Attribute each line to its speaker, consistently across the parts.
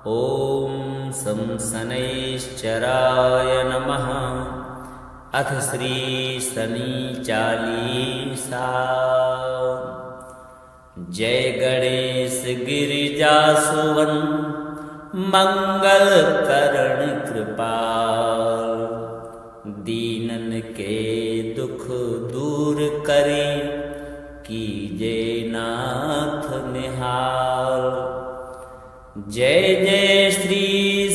Speaker 1: ॐ सं शनैश्चराय नमः। अथ श्री शनि चालीसा। जय गणेश गिरिजासुवन मंगल करण कृपाल। दीनन के दुख दूर करी कीजे नाथ निहाल। जय जय श्री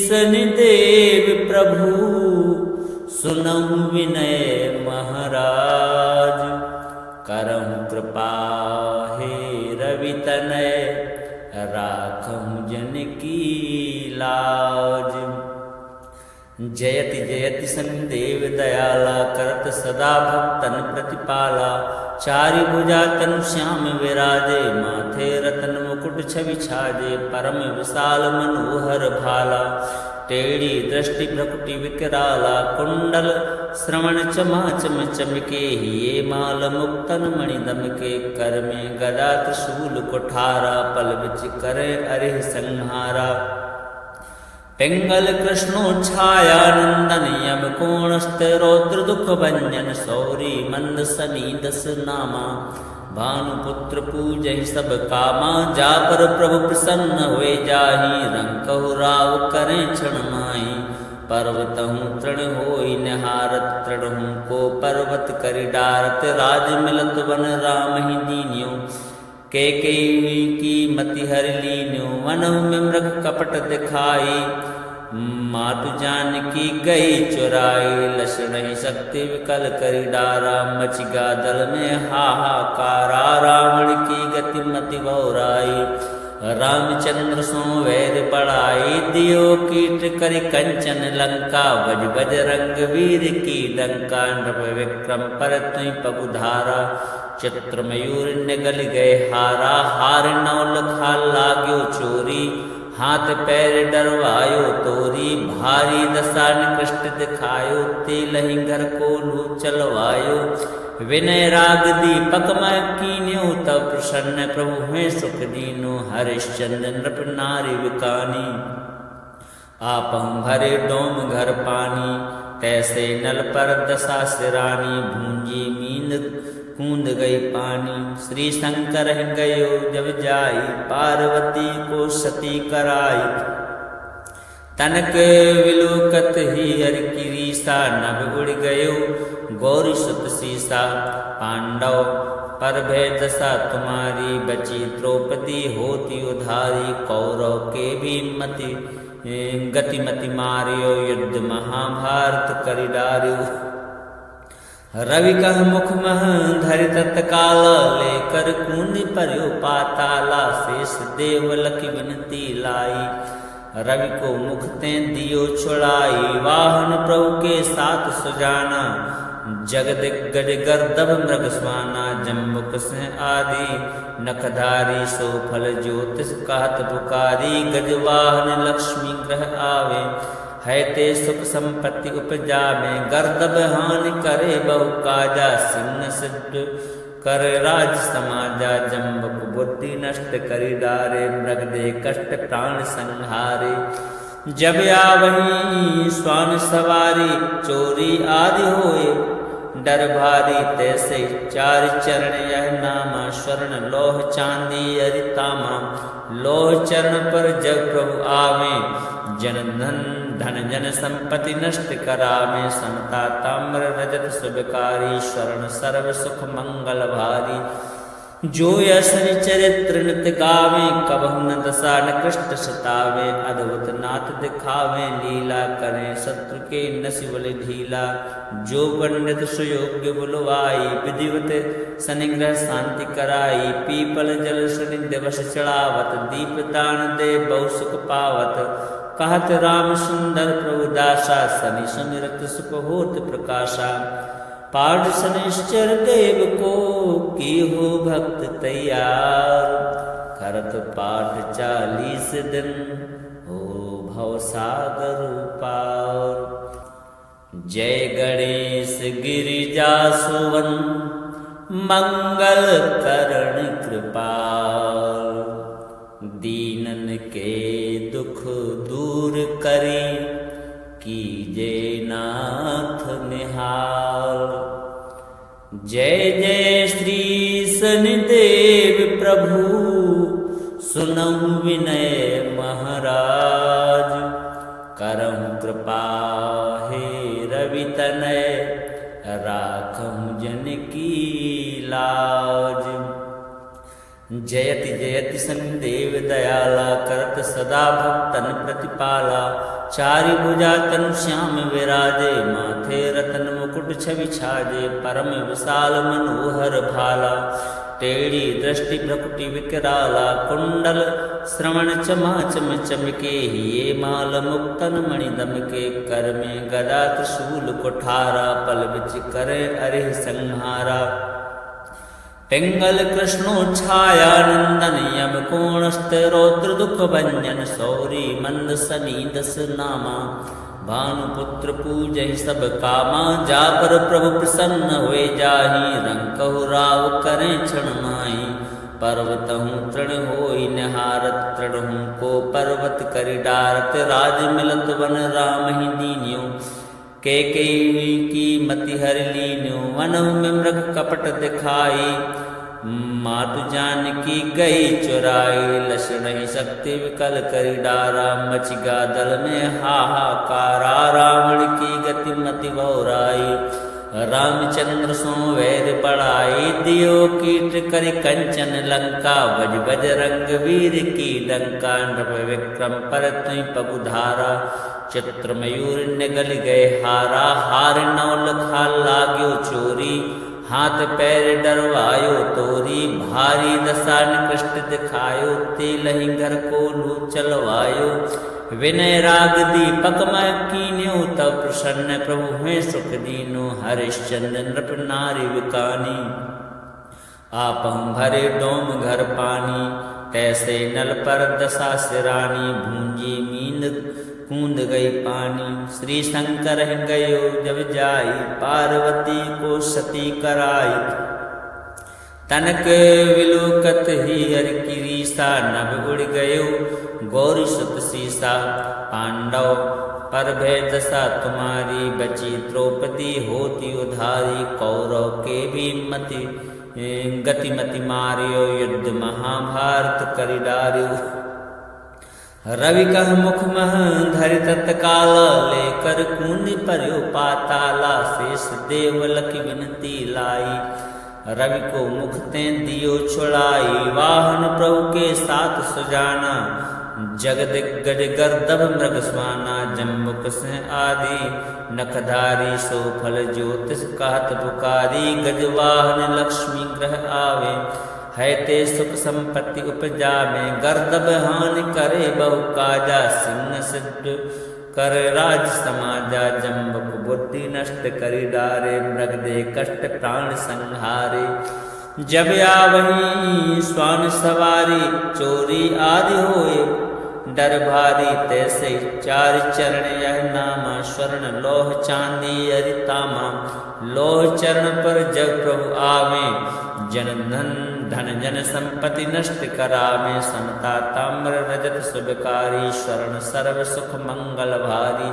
Speaker 1: शनिदेव प्रभु सुनहु विनय महाराज। करहु कृपा हे रवि तनय राखहु जन की लाज। जयति जयति शनिदेव दयाला करत सदा भक्तन प्रतिपाला। चारि भुजा तनु श्याम विराजे माथे रतन मुकुट छवि छाजे। परम विशाल मनोहर भाला टेढ़ी दृष्टि भ्रकुटि विकराला। कुंडल श्रवण चमा चम चमके हिये माल मुक्तन मणि दमके। कर में गदा त्रिशूल कुठारा पल बिच करे अरिह संहारा। पिंगल कृष्णो छाया नंदन यम कोणस्थ रौद्र दुख भंजन। सौरी मंद सनी दस नामा भानुपुत्र पूजहि सब कामा। जा पर प्रभु प्रसन्न होए जाहि रंकहु राव करें क्षण माहि। पर्वतहु तृण होई निहारत तृणहु को पर्वत करि डारत। राज मिलत वन राम ही दीन्यो कैकेयी की मति हरि लीन्यो। वनहु में मृग कपट दिखाई मातु जानकी गई चुराई। लक्षण ही शक्ति विकल करि डारा मचि गा दल में हाहाकारा। रावण की गति मति बहुराई रामचंद्र सो वैर बढ़ाई। दियो कीट करि कंचन लंका बज बज रंग वीर की डंका। नृप विक्रम पर तुई पगुधारा चित्र मयूर निगल गए हारा। हार नौ लखा लाग्यो चोरी हाथ पैर डरवायो तोरी। भारी दशा निकृष्ट दिखायो तेलहि घर को लू चलवायो। विनय राग दीपक मैं कीन्यो तब प्रसन्न प्रभु हैं सुख दीनो। हरिश्चंद्र नृप नारी विकानी आपहु भरे डोम घर पानी। तैसे नल पर दशा सिरानी भूंजी मींद कूद गई पानी। श्री शंकर गयो जब जाई पार्वती को सती कराई। तनक विलोकत ही हरि की रीसा नभ उड़ गयो गौरी सुत सीसा। पांडव पर भय दशा तुम्हारी बची द्रौपदी होती उधारी। कौरव के भी मति गतिमति मारियो युद्ध महाभारत करि डार्यो। रवि कह मुख मह धरि तत्काल लेकर कूंद पर्यो पाताला। शेष देव लखि विनती लाई रवि को मुख ते दियो छुड़ाई। वाहन प्रभु के साथ सुजाना जगदिग्गज गर्दभ मृग स्वाना। जम्बुक से आदि नखधारी सो फल ज्योतिष कहत पुकारी। गजवाहन लक्ष्मी ग्रह आवे है ते सुख संपत्ति उपजावे। गर्दभ हानि करे बहु काजा सिंह सिद्ध कर राज समाजा। जम्बुक बुद्धि नष्ट करि डारे मृग दे कष्ट प्राण संहारे। जब आवही स्वान सवारी चोरी आदि होए डर भारी। तैसे चार चरण यह नामा स्वर्ण लोह चांदी अरितामा। लोह चरण पर जब प्रभु आवे जन धन जन संपत्ति नष्ट करावे। समता ताम्र रजत शुभकारी स्वर्ण सर्व सुख मंगल भारी। जो यशनि चरित्र नित गावे कबहु न दशा न कृष्ट सतावे। अद्भुत नाथ दिखावे लीला करें शत्रु के नसिबल ढीला। जो पंडित सुयोग्य बुलवाई विधिवत शनिग्रह शांति कराई। पीपल जल शनि दिवस चढ़ावत दीप दान दे बहु सुख पावत। कहत राम सुंदर प्रभु दासा शनि सुमिरत सुख होत प्रकाशा। पाठ शनिश्चर देव को की हो भक्त तैयार। करत पाठ 40 दिन हो भव सागर पार। जय गणेश गिरिजासुवन मंगल करण कृपाल। दीनन के दुख दूर करी, कीजे नाथ निहाल। जय जय श्री शनिदेव प्रभु, सुनहु विनय महाराज। करहु कृपा हे रवि तनय, राखहु जन की लाज। जयति जयति शनिदेव दयाला, करत सदा भक्तन प्रतिपाला। चारि भुजा तनु श्याम विराजे, माथे रतन मुकुट छवि छाजे। परम विशाल मनोहर भाला, टेढ़ी दृष्टि भ्रकुटि विकराला। कुंडल श्रवण चमाचम चमके, ये माल मुक्तन मणि दमके। कर में गदा त्रिशूल कुठारा, पल बिच करे अरिह संहारा। पिंगल कृष्णो छाया नंदन, यम कोणस्थ रौद्र दुख भंजन। सौरी मंद सनी दस नामा, भानुपुत्र पूजहि सब कामा। जा पर प्रभु प्रसन्न हुए जाहि, रंकहु राव करें क्षण माहि। पर्वतहु तृण होई निहारत, तृणहु को पर्वत करि डारत। राज मिलत वन राम ही दीन्यो, कैकेयी की मति हरि लीन्यो। वनहु में मृग कपट दिखाई, मातु जानकी गई चुराई। लक्ष्मण ही शक्ति विकल करि डारा, मच गा दल में हाहाकारा। रावण की गति मति बहुराई, रामचंद्र सो वैर बढ़ाई। दियो कीट करि कंचन लंका, बज बज रंग वीर की डंका। नृप विक्रम पर तुई पगुधारा, चित्र मयूर निगल गए हारा। हार नौ लखा लाग्यो चोरी, हाथ पैर डरवायो तोरी। भारी दशा निकृष्ट दिखायो, तेलहि घर को लू चलवायो। विनय राग दीपक मैं कीन्यो, तब प्रसन्न प्रभु हैं सुख दीनो। हरिश्चंद्र नृप नारी विकानी, आपहु भरे डोम घर पानी। तैसे नल पर दशा सिरानी, भूंजी मींद कूद गई पानी। श्री शंकर गयो जब जाई, पार्वती को सती कराई। तनक विलोकत ही हर की रीसा, नभ उड़ गयो गौरी सुत सीसा। पांडव पर भय दशा तुम्हारी, बची द्रौपदी होती उधारी। कौरव के भी मति गतिमति मारियो, युद्ध महाभारत करि डारियो। रवि कह मुख मह धरि तत्काल, लेकर कूनि पर्यो पाताला। शेष देव लखि विनती लाई, रवि को मुख ते दियो छुड़ाई। वाहन प्रभु के साथ सुजाना, जगदिग्गज गर्दभ मृग स्वाना। जम्बुक सिंह आदि नखधारी, सो फल ज्योतिष कहत पुकारी। गजवाहन लक्ष्मी ग्रह आवे, है ते सुख संपत्ति उपजावे। गर्दभ हानि करे बहु काजा, सिंह सिद्ध कर राज समाजा। जम्बुक बुद्धि नष्ट करि डारे, मृग दे कष्ट प्राण संहारे। जब आवही स्वान सवारी, चोरी आदि होए डर भारी। तैसे चार चरण यह नामा, स्वर्ण लोह चांदी अरितामा। लोह चरण पर जब प्रभु आवे, जन धन जन संपत्ति नष्ट करावे। समता ताम्र रजत शुभकारी, स्वर्ण सर्व सुख मंगल भारी।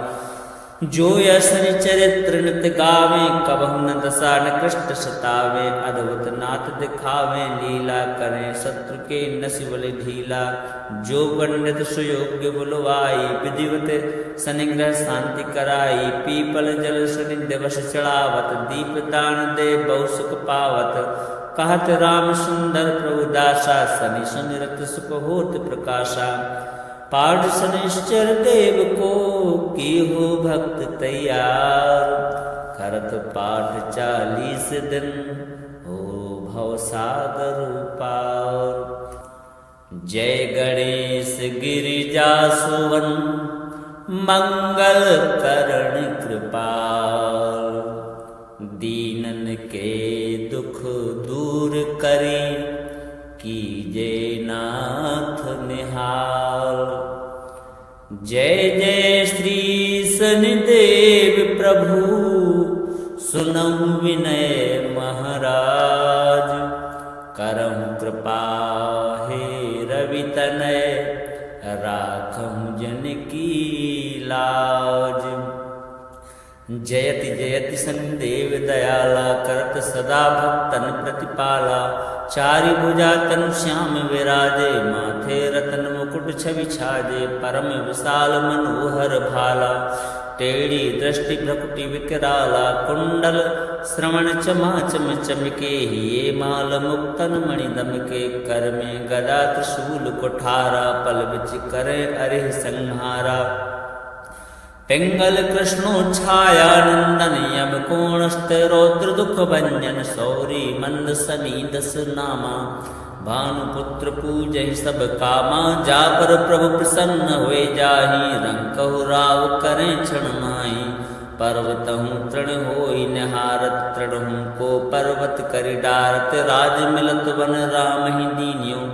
Speaker 1: जो यशनि चरित्र नित गावे, कबहु न दशा निकृष्ट सतावे। अद्भुत नाथ दिखावे, लीला करें शत्रु के नसि बलि ढीला। जो पंडित सुयोग्य बुलवाई, विधिवत शनिग्रह शांति कराई। पीपल जल शनि दिवस चढ़ावत, दीप दान दे बहु सुख पावत। कहत राम सुंदर प्रभु दासा, शनि सुनिरत सुख होत प्रकाशा। पाठ शनिश्चर देव को की हो भक्त तैयार। करत पाठ 40 दिन, हो भव सागर पार। जय गणेश गिरिजा सुवन, मंगल करण कृपाल। दीनन के दुख दूर करी, कीजे नाथ निहाल। जय जय श्री शनिदेव प्रभु, सुनहु विनय महाराज। करहु कृपा हे रवि तनय, राखहु जन की लाज। जयति जयति सन्देव दयाला करत सदा भक्तन प्रतिपाला। चारि भुजा तनु श्याम विराजे माथे रतन मुकुट छवि छाजे। परम विशाल मनोहर भाला टेढ़ी दृष्टि भ्रकुटि विकराला। कुंडल श्रवण चमा चम चमके ये माल मुक्तन मणि दमके। कर में गदा त्रिशूल कुठारा पल बिच करे अरिह संहारा। पिंगल कृष्णो छाया नंदन यम कोणस्थ रौद्र दुख भंजन। सौरी मंद सनी दस नामा भानुपुत्र पूजहि सब कामा। जा पर प्रभु प्रसन्न हुए जाहि रंकहु राव करें क्षण माहि। पर्वतहु तृण होई निहारत तृणहु को पर्वत करि डारत। राज मिलत वन राम ही दीन्यो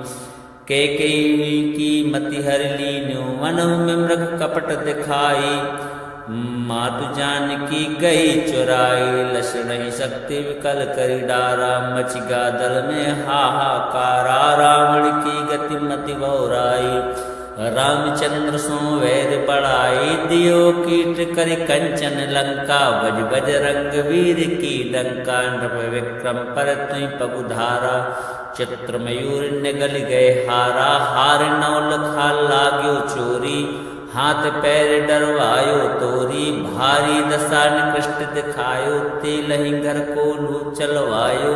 Speaker 1: कैकेयी की मति हर लीन्यो। वनहु में मृग कपट दिखाई मातु जानकी गई चुराई। लक्ष्मण शक्ति विकल करि डारा मच गा दल में हाहाकारा। रावण की गति मति बहुराई रामचंद्र सो वैर बढ़ाई। दियो कीट करि कंचन लंका बज बज रंग वीर की डंका। नृप विक्रम पर तुई पगुधारा चित्र मयूर निगल गए हारा। हार नौल खा लाग्यो चोरी हाथ पैर डरवायो तोरी। भारी दशा निकृष्ट दिखायो तेलहि घर को लू चलवायो।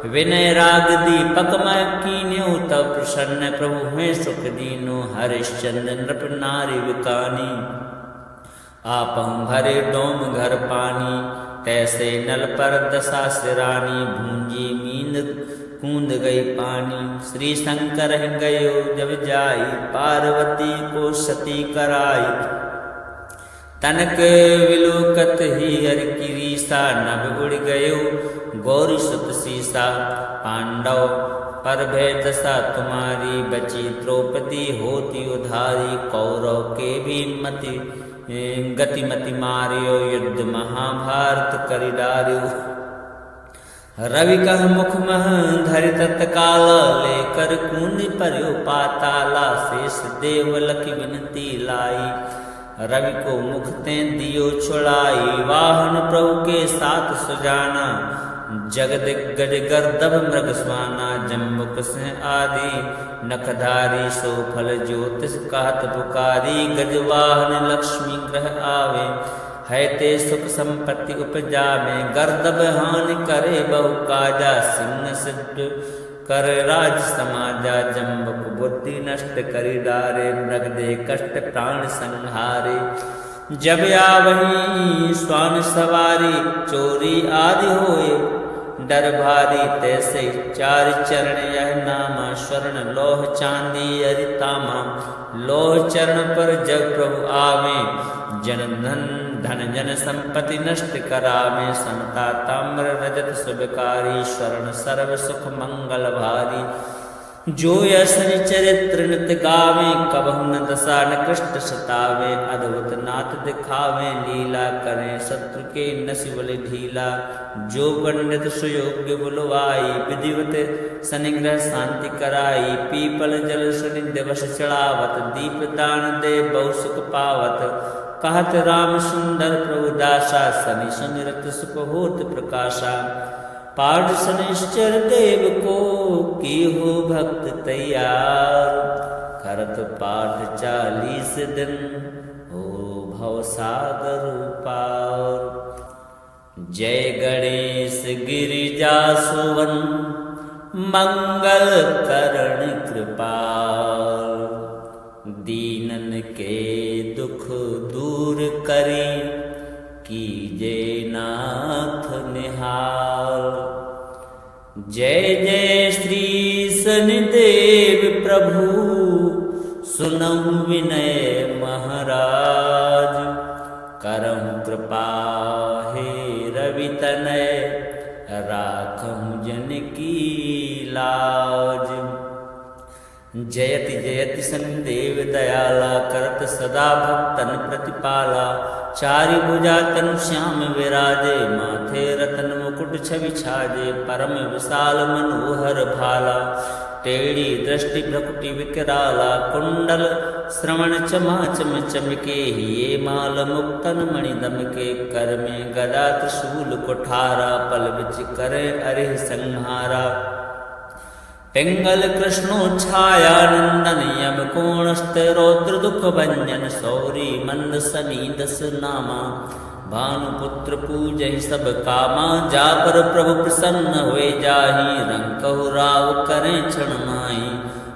Speaker 1: विनय राग दीपक मैं कीन्यो तब प्रसन्न प्रभु में सुख दीनो। हरिश्चंद्र नृप नारी विकानी आपहु भरे डोम घर पानी। तैसे नल पर दशा सिरानी भूंजी मींद कूद गई पानी। श्री शंकर गयो जब जाई पार्वती को सती कराई। तनक विलोकत ही हर की रीसा नभ उड़ गयो गौरी सुत सीसा। पांडव पर भय दशा तुम्हारी बची द्रौपदी होती उधारी। कौरव के भी मति गतिमति मारियो युद्ध महाभारत करि डार्यो। रवि कह मुख मह धरि तत्काल लेकर कूद पर्यो पाताला। शेष देव लखि विनती लाई रवि को मुख ते दियो छुड़ाई। वाहन प्रभु के साथ सुजाना जगदिग्गज गर्दभ मृग स्वाना। जम्बुक से आदि नखधारी सो फल ज्योतिष कहत पुकारी। गजवाहन लक्ष्मी ग्रह आवे है ते सुख संपत्ति उपजावे। गर्दभ हानि करे बहु काजा सिंह सिद्ध कर राज समाजा। जम्बुक बुद्धि नष्ट करि डारे मृग दे कष्ट प्राण संहारे। जब आवही स्वान सवारी चोरी आदि होए डर भारी। तैसे चार चरण यह नामा स्वर्ण लोह चांदी अरितामा। लोह चरण पर जब प्रभु आवे जन धन जन संपत्ति नष्ट करावे। समता ताम्र रजत शुभकारी स्वर्ण सर्व सुख मंगल भारी। जो यशनि चरित्र नित गावे कबहु न दशा निकृष्ट सतावे। अद्भुत नाथ दिखावे लीला करें शत्रु के नसिबल ढीला। जो पंडित सुयोग्य बुलवाई विधिवत शनिग्रह शांति कराई। पीपल जल शनि दिवस चढ़ावत दीप दान दे बहु सुख पावत। कहत राम सुंदर प्रभु दासा शनि सुनिरत सुख होत प्रकाशा। पाठ शनिश्चर देव को की हो भक्त तैयार। करत पाठ 40 दिन हो भव सागर पार। जय गणेश गिरिजा सुवन मंगल करण कृपाल। दीनन के दुख दूर करी कीजे नाथ निहाल। जय जय श्री शनिदेव प्रभु सुनहु विनय महाराज। करहु कृपा हे रवि तनय राखहु जन की लाज। जयति जयति सन्देव दयाला करत सदा भक्तन प्रतिपाला। चारि भुजा तनु श्याम विराजे माथे रतन मुकुट छवि छाजे। परम विशाल मनोहर भाला टेढ़ी दृष्टि भ्रकुटि विकराला। कुंडल श्रवण चमाचम चमके, ये माल मुक्तन मणि दमके। कर में गदा त्रिशूल कुठारा, पल बिच करे अरिह संहारा। पिंगल कृष्णो छाया नंदन, यम कोणस्थ रौद्र दुख भंजन। सौरी मंद सनीदस नामा, भानुपुत्र पूजहि सब कामा। जा पर प्रभु प्रसन्न हुए जाहि, रंकहु राव करें क्षण माहि।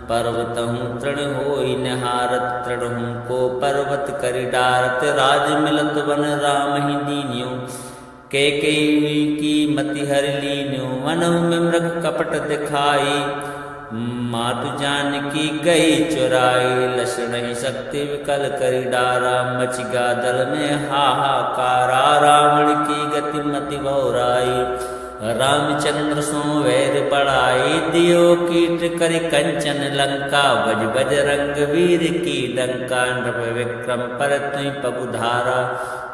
Speaker 1: पर्वतहु तृण होई निहारत, तृणहु को पर्वत करि डारत। राज मिलत वन राम ही दीन्यो, कैकेयी की मति हर लीन्यो। वनहु में मृग कपट दिखाई, मातु जानकी गई चुराई। लक्षण ही शक्ति विकल करि डारा, मच गा दल में हाहाकारा। रावण की गति मति बहुराई, रामचंद्र सो वैर पड़ाई। दियो कीट करि कंचन लंका, बज बज रंग वीर की डंका। नृप विक्रम पर तुई पगुधारा,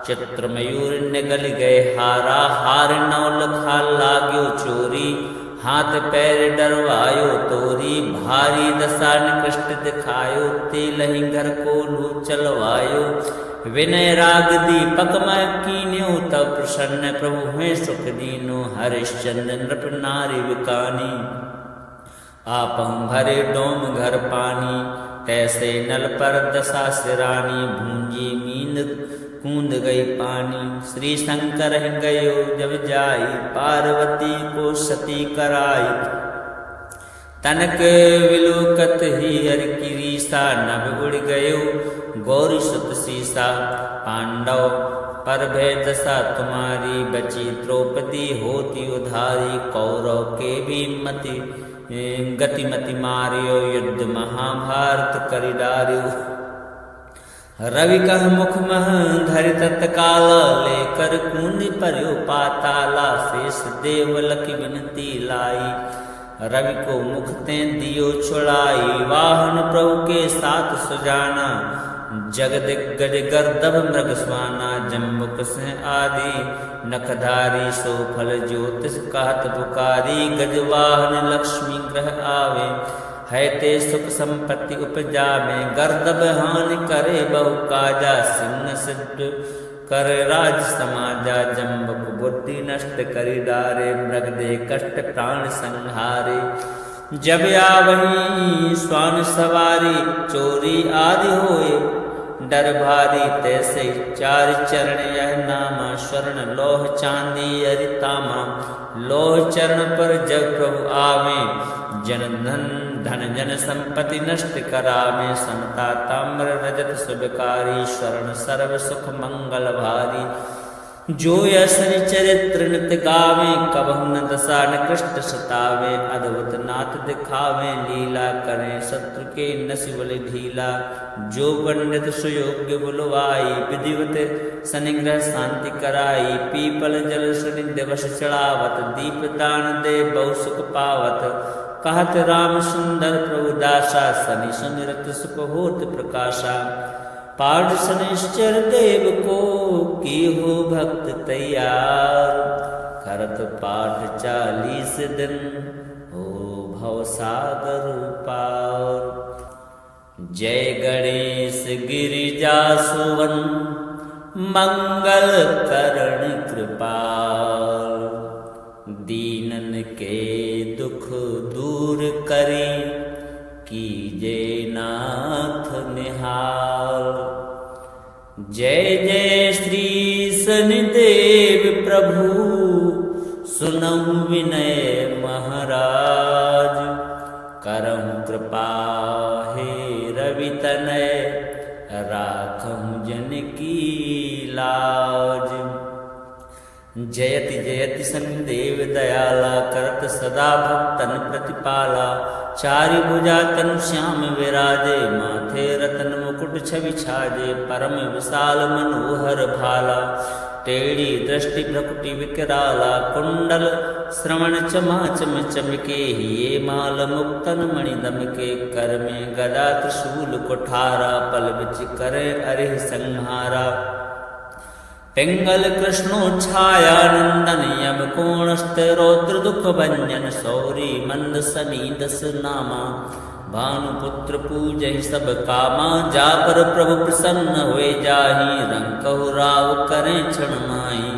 Speaker 1: चित्र मयूर निगल गए हारा। हार नौल खा लाग्यो चोरी, हाथ पैर डरवायो तोरी। भारी दशा निकृष्ट दिखायो, तेलहि घर को लू चलवायो। विनय राग दीपक मैं कीन्यो, तब प्रसन्न प्रभु हुए सुख दीनो। हरिश्चंद्र नृप नारी विकानी, आपहु भरे डोम घर पानी। तैसे नल पर दशा सिरानी, भूंजी मीन कूंद गई पानी। श्री शंकर गयो जब जाई, पार्वती को सती कराई। तनक विलोकत ही हर की रीसा, नभ उड़ गयो गौरी सुत सीसा। पांडव पर भय दशा तुम्हारी, बची द्रौपदी होती उधारी। कौरव के भी मति गतिमति मारियो, युद्ध महाभारत करि डारियो। रवि कह मुख मह धरि तत्काल, लेकर कूंदी पर्यो पाताला। शेष देवल की विनती लाई, रवि को मुख ते दियो छुड़ाई। वाहन प्रभु के साथ सुजाना, जगदिग्गज गर्दभ मृग स्वाना। जम्बुक सिंह आदि नखधारी, सो फल ज्योतिष कहत पुकारी। गजवाहन लक्ष्मी ग्रह आवे, है ते सुख संपत्ति उपजावे। गर्दभ हानि करे बहु काजा, सिंह सिद्ध कर राज समाजा। जम्बुक बुद्धि नष्ट करि डारे, मृग दे कष्ट प्राण संहारे। जब आवही स्वान सवारी, चोरी आदि होए डर भारी। तैसे चार चरण यह नामा, स्वर्ण लोह चांदी अरितामा। लोह चरण पर जब प्रभु आवे, जन धन जन संपत्ति नष्ट करावे। समता ताम्र रजत सुबकारी, स्वर्ण सर्व सुख मंगल भारी। जो यसनि चरित्र नित गावे, कबहु न दशा निकृष्ट सतावे। अद्भुत नाथ दिखावे, लीला करें शत्रु के नसि बल ढीला। जो पंडित सुयोग्य बुलवाई, विधिवत शनिग्रह शांति कराई। पीपल जल शनि दिवस चढ़ावत, दीप दान दे बहु सुख पावत। कहत राम सुंदर प्रभु दासा, शनि सुमिरत सुख होत प्रकाशा। पाठ शनिश्चर देव को की हो भक्त तैयार। करत पाठ 40 दिन, हो भवसागर पार। जय गणेश गिरिजा सुवन, मंगल करण कृपाल। दीनन के दुख दूर करी, कीजे नाथ निहाल। जय जय श्री शनिदेव प्रभु, सुनहु विनय महाराज। करहु कृपा हे रवि तनय, राखहु जन की लाज। जयति जयति शनिदेव दयाला, करत सदा भक्तन प्रतिपाला। चारि भुजा तनु श्याम विराजे, माथे रतन मुकुट छवि छाजे। परम विशाल मनोहर भाला, टेढ़ी दृष्टि भ्रकुटि विकराला। कुंडल श्रवण चमाचम चमके, ये माल मुक्तन मणि दमके। कर में गदा त्रिशूल कुठारा, पल बिच करे अरिह संहारा। पिंगल कृष्णो छाया नंदन, यम कोणस्थ रौद्र दुख भंजन। सौरी मंद सनीदस नामा, भानुपुत्र पूजहि सब कामा, जा पर प्रभु प्रसन्न हुए जाहि। रंग कहु राव करें क्षण माहि,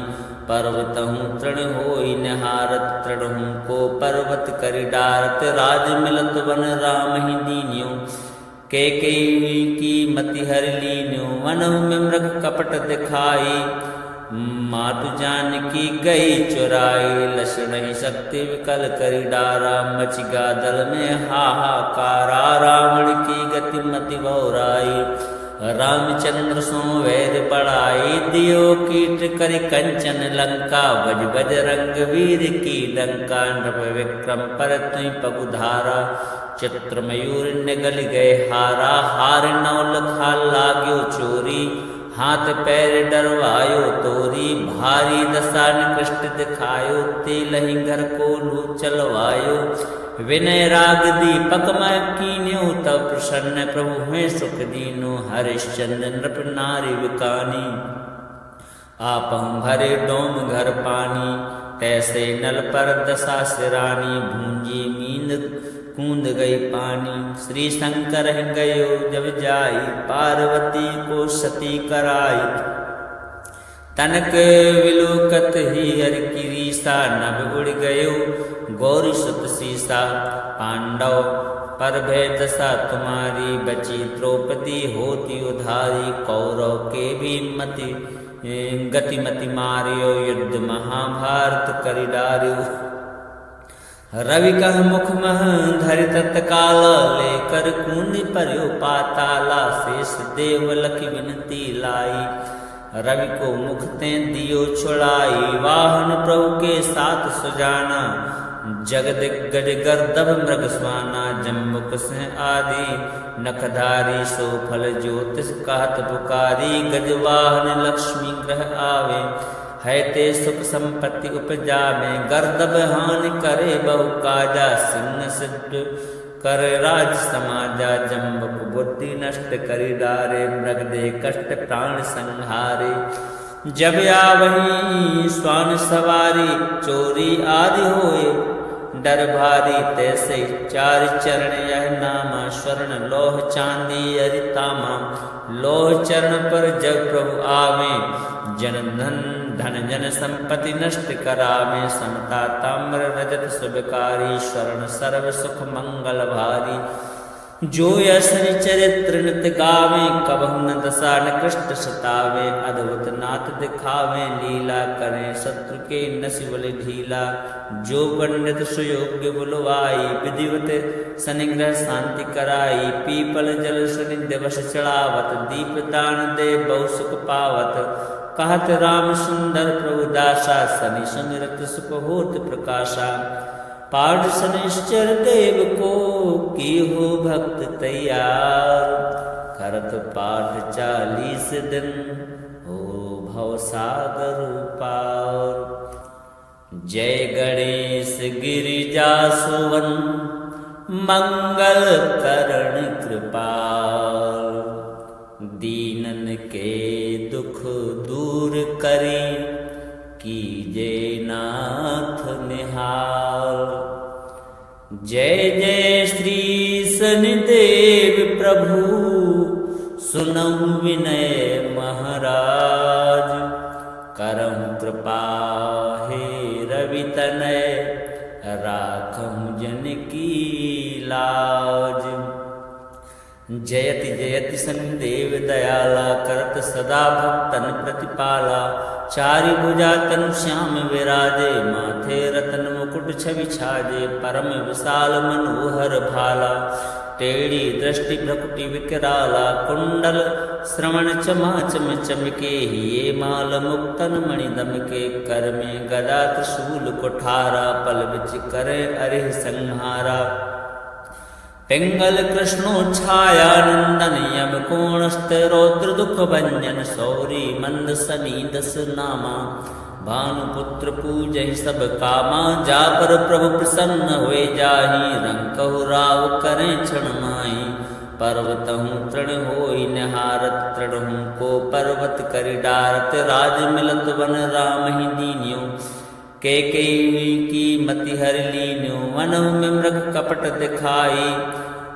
Speaker 1: पर्वतहु तृण होई निहारत। तृणहु को पर्वत करि डारत, राज मिलत वन राम ही दीन्यो। कैकेयी की मति हर लीन्यो, वनहु में मृग कपट दिखाई। मातु जानकी गई चुराई, लक्ष्मण ही शक्ति विकल करि डारा। मचि गा दल में हाहाकारा, रावण की गति मति बहुराई। रामचंद्र सो वैर बढ़ाई, दियो कीट करि कंचन लंका। बज बज रंग वीर की डंका, नृप विक्रम पर तुई पगुधारा। चित्र मयूर निगल गए हारा, हार नौल खा लाग्यो चोरी। हाथ पैर डरवायो तोरी, भारी दशा निकृष्ट दिखायो। तेलहि घर को लू चलवायो, विनय राग दीपक मैं कीन्यो। तब प्रसन्न प्रभु हुए सुख दीनो, हरिश्चंद्र नृप नारी विकानी। आपहु भरे डोम घर पानी, तैसे नल पर दशा सिरानी। भूंजी मींद कूंद गई पानी, श्री शंकर गयो जब जाई। पार्वती को सती कराई, तनक विलोकत ही हर की रीसा। नभ उड़ गयो गौरी सुत सीसा, पांडव पर भय दशा तुम्हारी। बची द्रौपदी होती उधारी, कौरव के भी मति गतिमति मारियो। युद्ध महाभारत करि डार्यो, रवि कह मुख मह धरि तत्काल। लेकर कूनि पर्यो पाताला, शेष देव लखि विनती लाई। रवि को मुख ते दियो छुड़ाई, वाहन प्रभु के साथ सुजाना। जगदिग्गज गर्दभ मृग स्वाना, जम्बुक सिंह आदि नखधारी। सो फल ज्योतिष कहत पुकारी, गजवाहन लक्ष्मी ग्रह आवे। है ते सुख संपत्ति उपजावे, गर्दभ हानि करे बहु काजा। सिंह सिद्ध कर राज समाजा, जम्बुक बुद्धि नष्ट करि डारे। मृग दे कष्ट प्राण संहारे, जब आवही स्वान सवारी। चोरी आदि होए डर भारी, तैसे चार चरण यह नामा। स्वर्ण लोह चांदी अरितामा, लोह चरण पर जब प्रभु आवे। जन धन जन संपत्ति नष्ट करावे। समता ताम्र रजत सुबकारी, स्वर्ण सर्व सुख मंगल भारी। जो यशनि चरित्र नित गावे, कबहु न दशा निकृष्ट सतावे। अद्भुत नाथ दिखावे, लीला करें शत्रु के नसि बल ढीला। जो पंडित सुयोग्य बुलवाई, विधिवत शनिग्रह शांति कराई। पीपल जल शनि दिवस चढ़ावत, दीप दान दे बहु सुख पावत। कहत राम सुंदर प्रभु दासा, शनि सुमिरत सुख होत प्रकाशा। पाठ शनिश्चर देव को की हो भक्त तैयार। करत पाठ 40 दिन हो भव सागर पार। जय गणेश गिरिजा सुवन, मंगल करण कृपाल। दीनन के दुख दूर करी, कीजे नाथ निहाल। जय जय श्री शनिदेव प्रभु, सुनहु विनय महाराज। करहु कृपा हे रवि तनय, राखहु जन की लाज। जयति जयति शनिदेव दयाला, करत सदा भक्तन प्रतिपाला। चारि भुजा तनु श्याम विराजे, माथे रतन मुकुट छवि छाजे। परम विशाल मनोहर भाला, टेढ़ी दृष्टि भ्रकुटि विकराला। कुंडल श्रवण चमाचम चमके, ये माल मुक्तन मणि दमके। कर में गदा त्रिशूल कुठारा, पल बिच करे अरिह संहारा। पिंगल कृष्णो छाया नंदन, यम कोणस्थ रौद्र दुख भंजन। सौरी मंद सनी दस नामा, भानुपुत्र पूजहि सब कामा। जा पर प्रभु प्रसन्न हुए जाहि, रंग कहु राव करें क्षण माहि। पर्वतहु तृण होई निहारत, तृणहु को पर्वत करि डारत। राज मिलत वन राम ही दीन्यो, कैकेयी की मति हर लीन्यो। वनहु में मृग कपट दिखाई,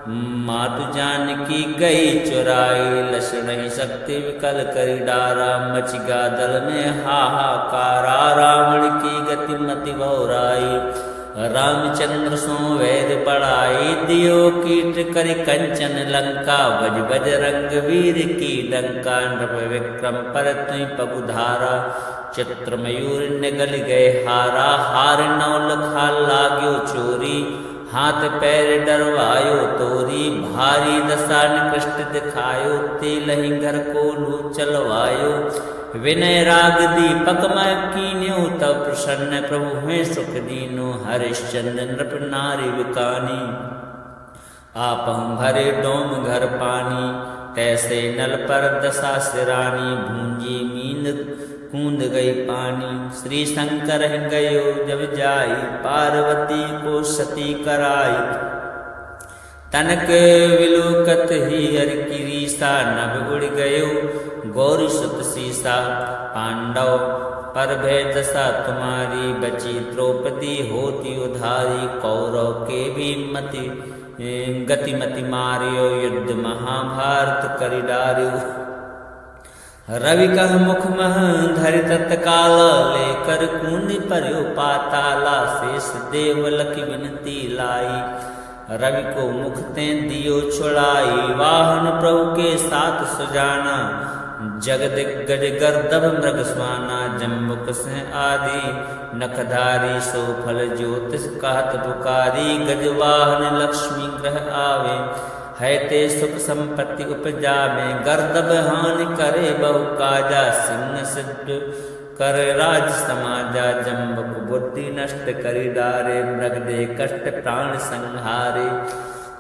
Speaker 1: मातु जानकी गई चुराई, लस नहीं सकती विकल करी डारा, मच गा दल में हाहाकारा, रावण की गति मति बहुराई, रामचंद्र सो वेद पढ़ाई, दियो कीट करि कंचन लंका, बज बज रंग वीर की डंका, नृप विक्रम पर तुई पगुधारा, चित्र मयूर निगल गए हारा, हार नौ लखा लाग्यो चोरी, हाथ पैर डरवायो तोरी, भारी दशा निकृष्ट दिखायो, तेलहि घर को लू चलवायो, विनय राग दीपक मैं कीन्यो, तब प्रसन्न प्रभु हैं सुख दीनो, हरिश्चंद्र नृप नारी विकानी, आपहु भरे डोम घर पानी, तैसे नल पर दशा सिरानी, भूंजी मींद कूद गई पानी, श्री शंकर गयो जब जाई, पार्वती को सती कराई, तनक विलोकत ही हर की रीसा, नभ उड़ गयो गौरी सुत सीसा, पांडव पर भय दशा तुम्हारी, बची द्रौपदी होती उधारी, कौरव के भी मति गतिमति मारियो, युद्ध महाभारत करि डारियो, रवि कह मुख मह धरि तत्काल, लेकर कूनि पर्यो पाताला, शेष देव लखि विनती लाई, रवि को मुख ते दियो छुड़ाई, वाहन प्रभु के साथ सुजाना, जगदिग्गज गर्दभ मृग स्वाना, जम्बुक से आदि नखधारी, सो फल ज्योतिष कहत पुकारी, गजवाहन लक्ष्मी ग्रह आवे, है ते सुख संपत्ति उपजावे, गर्दभ हानि करे बहु काजा, सिंह सिद्ध कर राज समाजा, जम्बुक बुद्धि नष्ट करि डारे, मृग दे कष्ट प्राण संहारे,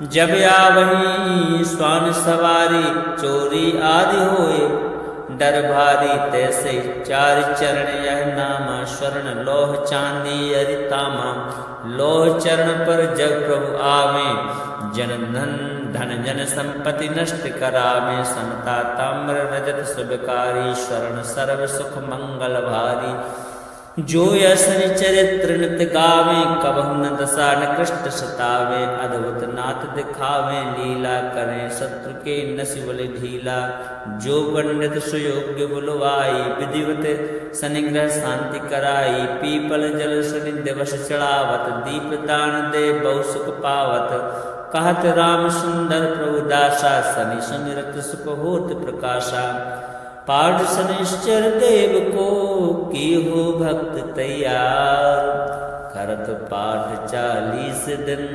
Speaker 1: जब आवही स्वान सवारी, चोरी आदि होए डर भारी, तैसे चार चरण यह नामा, स्वर्ण लोह चांदी अरितामा, लोह चरण पर जब प्रभु आवे, जन धन जन संपत्ति नष्ट करावे, समता ताम्र रजत सुबकारी, स्वर्ण सर्व सुख मंगल भारी, जो यसनि चरित्र नित गावे, कबहु न दशा निकृष्ट सतावे, अद्भुत नाथ दिखावे, लीला करें शत्रु के नसिबल ढीला, जो पंडित सुयोग्य बुलवाई, विधिवत सनिग्रह शांति कराई, पीपल जल सनि दिवस चढ़ावत, दीप दान दे बहु सुख पावत, कहत राम सुंदर प्रभु दासा, सनि सुमिरत सुख होत प्रकाशा, पाठ शनिश्चर देव को की हो भक्त तैयार, करत पाठ 40 दिन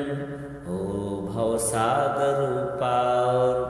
Speaker 1: हो भव सागर पार।